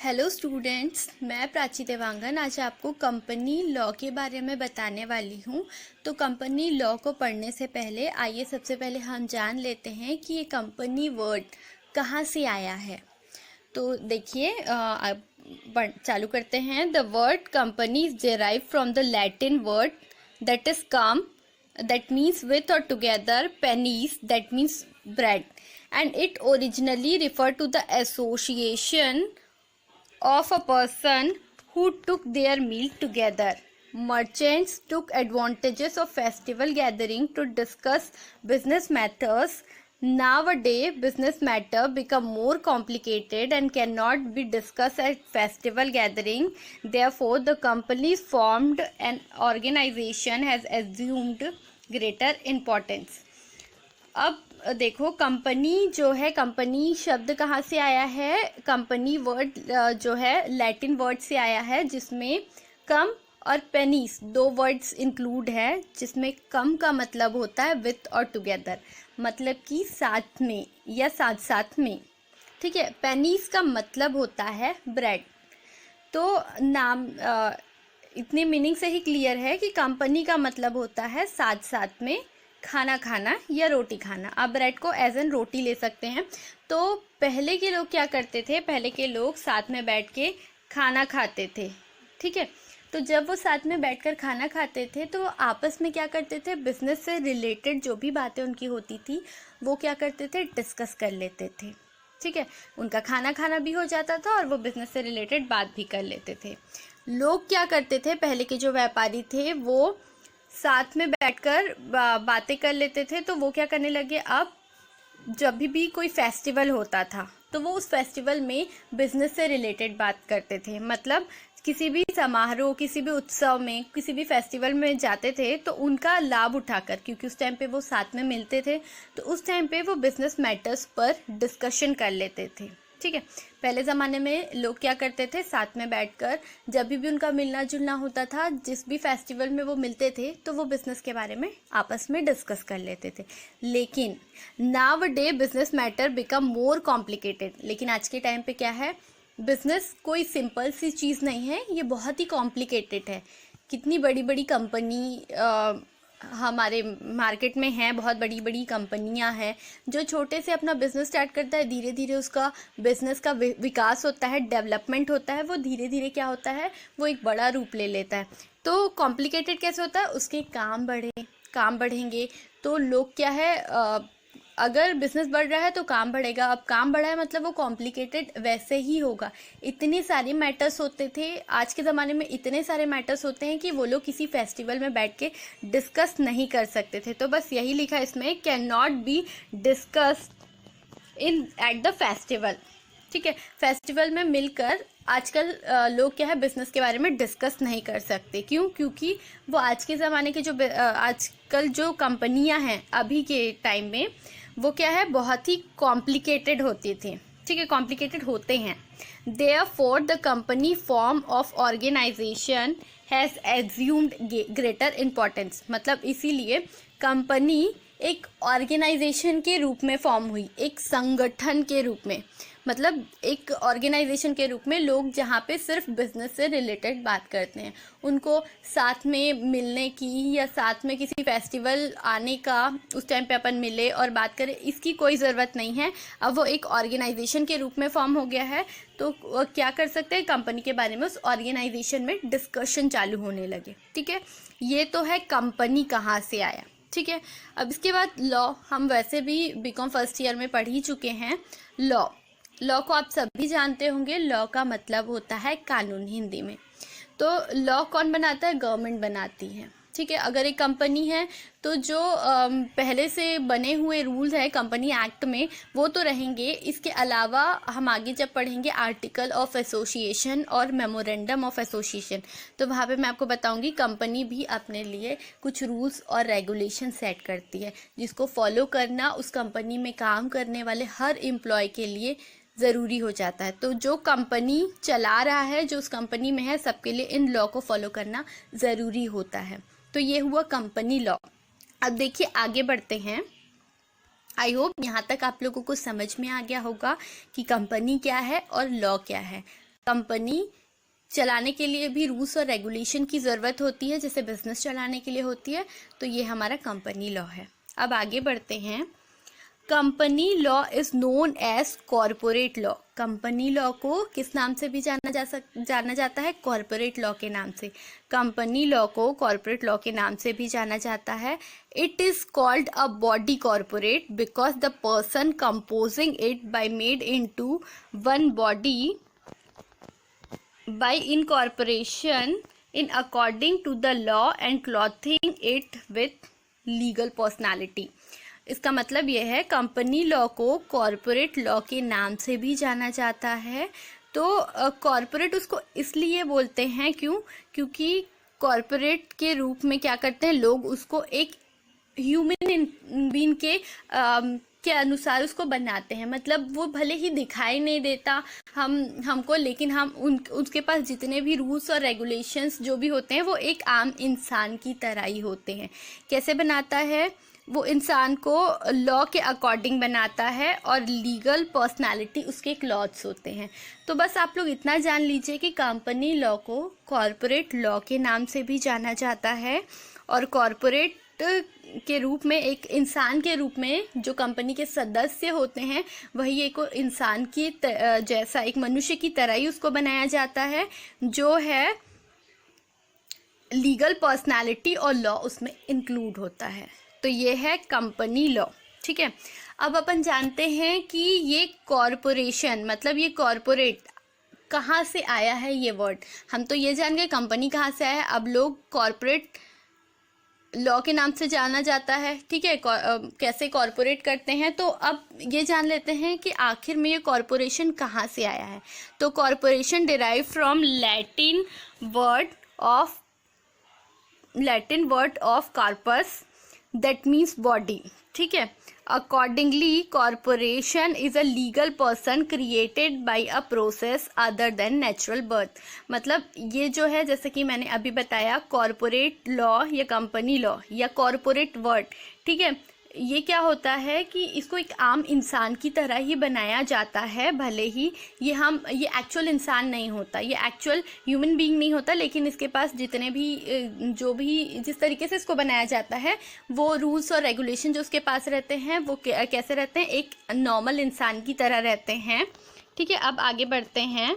Hello students, मैं प्राची देवांगन आज आपको कंपनी लॉ के बारे में बताने वाली हूँ। तो कंपनी लॉ को पढ़ने से पहले आइए सबसे पहले हम जान लेते हैं कि ये कंपनी वर्ड कहाँ से आया है। तो देखिए अब चालू करते हैं। The word company is derive from the Latin word that is come, that means with or together, pennies, that means bread, and it originally referred to the association of a person who took their meal together. Merchants took advantages of festival gathering to discuss business matters. Nowadays, business matter become more complicated and cannot be discussed at festival gathering. Therefore, the companies formed and organization has assumed greater importance. अब देखो, company जो है, company शब्द कहाँ से आया है। Company word जो है लैटिन वर्ड से आया है, जिसमें कम और पेनीस दो वर्ड्स इंक्लूड है, जिसमें कम का मतलब होता है विथ और टुगेदर, मतलब कि साथ में या साथ साथ में। ठीक है। पेनीस का मतलब होता है ब्रेड। तो नाम इतनी मीनिंग से ही क्लियर है कि कंपनी का मतलब होता है साथ साथ में खाना खाना या रोटी खाना। आप ब्रेड को एज एन रोटी ले सकते हैं। तो पहले के लोग क्या करते थे, पहले के लोग साथ में बैठ के खाना खाते थे। ठीक है। तो जब वो साथ में बैठकर खाना खाते थे तो वो आपस में क्या करते थे, बिजनेस से रिलेटेड जो भी बातें उनकी होती थी वो क्या करते थे, डिस्कस कर लेते थे। ठीक है। उनका खाना खाना भी हो जाता था और वो बिजनेस से रिलेटेड बात भी कर लेते थे। लोग क्या करते थे, पहले के जो व्यापारी थे वो साथ में बैठकर बातें कर लेते थे। तो वो क्या करने लगे, अब जब भी कोई फेस्टिवल होता था तो वो उस फेस्टिवल में बिजनेस से रिलेटेड बात करते थे। मतलब किसी भी समारोह, किसी भी उत्सव में, किसी भी फेस्टिवल में जाते थे तो उनका लाभ उठाकर, क्योंकि उस टाइम पे वो साथ में मिलते थे, तो उस टाइम पे वो बिजनेस मैटर्स पर डिस्कशन कर लेते थे। ठीक है। पहले ज़माने में लोग क्या करते थे, साथ में बैठकर जब भी उनका मिलना जुलना होता था, जिस भी फेस्टिवल में वो मिलते थे, तो वो बिज़नेस के बारे में आपस में डिस्कस कर लेते थे। लेकिन now day business matter become more complicated. लेकिन आज के टाइम पे क्या है, बिजनेस कोई सिंपल सी चीज़ नहीं है, ये बहुत ही कॉम्प्लिकेटेड है। कितनी बड़ी बड़ी कंपनी हमारे मार्केट में हैं, बहुत बड़ी बड़ी कंपनियां हैं। जो छोटे से अपना बिजनेस स्टार्ट करता है, धीरे धीरे उसका बिजनेस का विकास होता है, डेवलपमेंट होता है, वो धीरे धीरे क्या होता है, वो एक बड़ा रूप ले लेता है। तो कॉम्प्लिकेटेड कैसे होता है, उसके काम बढ़ेंगे तो लोग क्या है, अगर बिजनेस बढ़ रहा है तो काम बढ़ेगा। अब काम बढ़ा है मतलब वो कॉम्प्लिकेटेड वैसे ही होगा। इतने सारे मैटर्स होते थे, आज के ज़माने में इतने सारे मैटर्स होते हैं कि वो लोग किसी फेस्टिवल में बैठ के डिस्कस नहीं कर सकते थे। तो बस यही लिखा इसमें, can not be discussed in at the festival. ठीक है। फेस्टिवल में मिलकर आजकल लोग क्या है, बिजनेस के बारे में डिस्कस नहीं कर सकते। क्यों? क्योंकि वो आज के ज़माने के जो आजकल जो कंपनियां हैं अभी के टाइम में, वो क्या है, बहुत ही कॉम्प्लिकेटेड होती थी। ठीक है, कॉम्प्लिकेटेड होते हैं। Therefore the company form of organization has assumed greater importance. मतलब इसीलिए कंपनी एक ऑर्गेनाइजेशन के रूप में फॉर्म हुई, एक संगठन के रूप में। मतलब एक ऑर्गेनाइजेशन के रूप में लोग जहाँ पे सिर्फ बिजनेस से रिलेटेड बात करते हैं, उनको साथ में मिलने की या साथ में किसी फेस्टिवल आने का, उस टाइम पे अपन मिले और बात करें, इसकी कोई ज़रूरत नहीं है। अब वो एक ऑर्गेनाइजेशन के रूप में फॉर्म हो गया है, तो क्या कर सकते हैं, कंपनी के बारे में उस ऑर्गेनाइजेशन में डिस्कशन चालू होने लगे। ठीक है। ये तो है कंपनी कहाँ से आया। ठीक है। अब इसके बाद लॉ, हम वैसे भी बीकॉम फर्स्ट ईयर में पढ़ ही चुके हैं। लॉ को आप सभी जानते होंगे। लॉ का मतलब होता है कानून हिंदी में। तो लॉ कौन बनाता है, गवर्नमेंट बनाती है। ठीक है। अगर एक कंपनी है तो जो पहले से बने हुए रूल्स हैं कंपनी एक्ट में, वो तो रहेंगे। इसके अलावा हम आगे जब पढ़ेंगे आर्टिकल ऑफ एसोसिएशन और मेमोरेंडम ऑफ एसोसिएशन, तो वहाँ पे मैं आपको बताऊंगी कंपनी भी अपने लिए कुछ रूल्स और रेगुलेशन सेट करती है, जिसको फॉलो करना उस कंपनी में काम करने वाले हर एम्प्लॉय के लिए ज़रूरी हो जाता है। तो जो कंपनी चला रहा है, जो उस कंपनी में है, सबके लिए इन लॉ को फॉलो करना ज़रूरी होता है। तो ये हुआ कंपनी लॉ। अब देखिए आगे बढ़ते हैं। आई होप यहाँ तक आप लोगों को समझ में आ गया होगा कि कंपनी क्या है और लॉ क्या है। कंपनी चलाने के लिए भी रूल्स और रेगुलेशन की ज़रूरत होती है, जैसे बिजनेस चलाने के लिए होती है। तो ये हमारा कंपनी लॉ है। अब आगे बढ़ते हैं। Company law is known as corporate law. Company law को किस नाम से भी जाना जाता है? कॉरपोरेट लॉ के नाम से। कंपनी लॉ को कॉरपोरेट लॉ के नाम से भी जाना जाता है। It is called a body corporate because the person composing it by made into one body by incorporation in according to the law and clothing it with legal personality। इसका मतलब यह है कंपनी लॉ को corporate law के नाम से भी जाना जाता है। तो कॉरपोरेट उसको इसलिए बोलते हैं क्योंकि कॉरपोरेट के रूप में क्या करते हैं लोग, उसको एक ह्यूमन बीइंग के अनुसार उसको बनाते हैं। मतलब वो भले ही दिखाई नहीं देता हमको, लेकिन हम उसके पास जितने भी रूल्स और रेगुलेशंस जो भी होते हैं वो एक आम इंसान की तरह ही होते हैं। कैसे बनाता है? वो इंसान को लॉ के अकॉर्डिंग बनाता है और लीगल पर्सनालिटी उसके क्लॉथ्स होते हैं। तो बस आप लोग इतना जान लीजिए कि कंपनी लॉ को कॉरपोरेट लॉ के नाम से भी जाना जाता है, और कॉरपोरेट के रूप में एक इंसान के रूप में जो कंपनी के सदस्य होते हैं वही एक इंसान की जैसा, एक मनुष्य की तरह ही उसको बनाया जाता है, जो है लीगल पर्सनालिटी और लॉ उसमें इंक्लूड होता है। तो ये है कंपनी लॉ। ठीक है, अब अपन जानते हैं कि ये कॉरपोरेशन, मतलब ये कॉरपोरेट कहाँ से आया है ये वर्ड। हम तो ये जान गए कंपनी कहाँ से आया है, अब लोग कॉरपोरेट लॉ के नाम से जाना जाता है। ठीक है, कैसे कॉरपोरेट करते हैं। तो अब ये जान लेते हैं कि आखिर में ये कॉरपोरेशन कहाँ से आया है। तो corporation derive from Latin word of corpus that means body. ठीक है, accordingly corporation is a legal person created by a process other than natural birth. मतलब ये जो है, जैसे कि मैंने अभी बताया, कॉरपोरेट लॉ या कंपनी लॉ या कॉरपोरेट वर्ड, ठीक है, ये क्या होता है कि इसको एक आम इंसान की तरह ही बनाया जाता है। भले ही ये एक्चुअल इंसान नहीं होता, ये एक्चुअल ह्यूमन बीइंग नहीं होता, लेकिन इसके पास जितने भी जो भी जिस तरीके से इसको बनाया जाता है वो रूल्स और रेगुलेशन जो उसके पास रहते हैं वो कैसे रहते हैं, एक नॉर्मल इंसान की तरह रहते हैं। ठीक है, अब आगे बढ़ते हैं।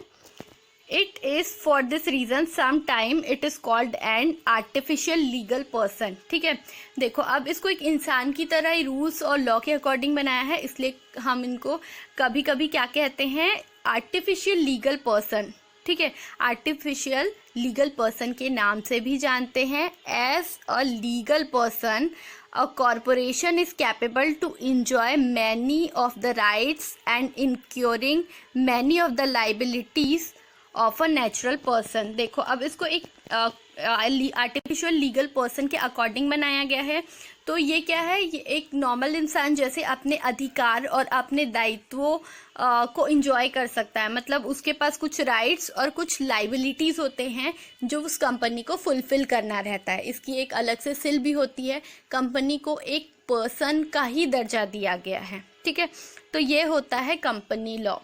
It is for this reason sometime it is called an artificial legal person। ठीक है, देखो अब इसको एक इंसान की तरह ही रूल्स और लॉ के अकॉर्डिंग बनाया है, इसलिए हम इनको कभी कभी क्या कहते हैं, आर्टिफिशियल लीगल पर्सन। ठीक है, आर्टिफिशियल लीगल पर्सन के नाम से भी जानते हैं। As a legal person a corporation is capable to enjoy many of the rights and incurring many of the liabilities of a natural person. देखो अब इसको एक आर्टिफिशियल लीगल पर्सन के अकॉर्डिंग बनाया गया है। तो ये क्या है, ये एक नॉर्मल इंसान जैसे अपने अधिकार और अपने दायित्वों को इंजॉय कर सकता है। मतलब उसके पास कुछ राइट्स और कुछ लाइबिलिटीज़ होते हैं जो उस कंपनी को फुलफिल करना रहता है। इसकी एक अलग से सिल भी होती है। कंपनी को एक पर्सन का ही दर्जा दिया गया है। ठीक है, तो ये होता है कंपनी लॉ।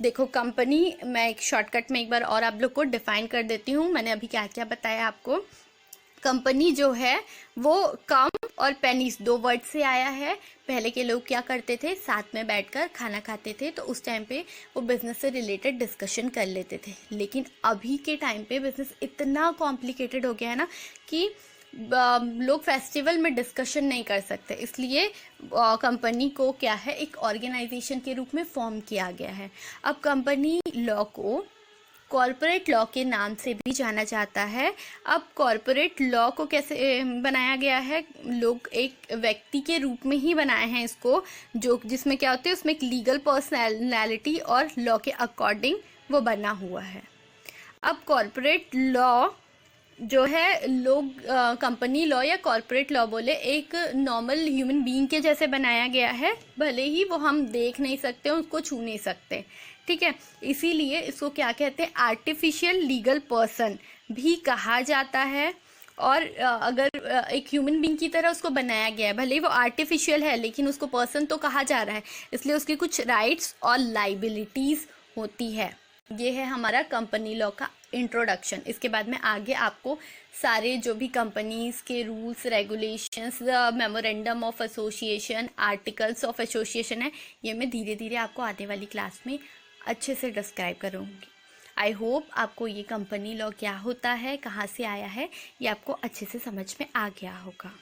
देखो कंपनी, मैं एक शॉर्टकट में एक बार और आप लोग को डिफाइन कर देती हूँ। मैंने अभी क्या क्या बताया आपको। कंपनी जो है वो कम और पेनीस 2 वर्ड से आया है। पहले के लोग क्या करते थे, साथ में बैठकर खाना खाते थे, तो उस टाइम पे वो बिज़नेस से रिलेटेड डिस्कशन कर लेते थे। लेकिन अभी के टाइम पे बिज़नेस इतना कॉम्प्लिकेटेड हो गया है ना कि लोग फेस्टिवल में डिस्कशन नहीं कर सकते, इसलिए कंपनी को क्या है, एक ऑर्गेनाइजेशन के रूप में फॉर्म किया गया है। अब कंपनी लॉ को कॉरपोरेट लॉ के नाम से भी जाना जाता है। अब कॉरपोरेट लॉ को कैसे बनाया गया है, लोग एक व्यक्ति के रूप में ही बनाए हैं इसको, जो जिसमें क्या होते हैं, उसमें एक लीगल पर्सनैलिटी और लॉ के अकॉर्डिंग वो बना हुआ है। अब कॉरपोरेट लॉ जो है, लोग कंपनी लॉ या कॉरपोरेट लॉ बोले, एक नॉर्मल ह्यूमन बीइंग के जैसे बनाया गया है। भले ही वो हम देख नहीं सकते, उसको छू नहीं सकते। ठीक है, इसीलिए इसको क्या कहते हैं, आर्टिफिशियल लीगल पर्सन भी कहा जाता है। और अगर एक ह्यूमन बीइंग की तरह उसको बनाया गया है, भले ही वो आर्टिफिशियल है लेकिन उसको पर्सन तो कहा जा रहा है, इसलिए उसकी कुछ राइट्स और लाइबिलिटीज़ होती है। ये है हमारा कंपनी लॉ का इंट्रोडक्शन। इसके बाद में आगे आपको सारे जो भी कंपनीज के rules regulations, memorandum of association, articles of association है, ये मैं धीरे धीरे आपको आने वाली क्लास में अच्छे से डिस्क्राइब करूँगी। आई होप आपको ये कंपनी लॉ क्या होता है, कहाँ से आया है, ये आपको अच्छे से समझ में आ गया होगा।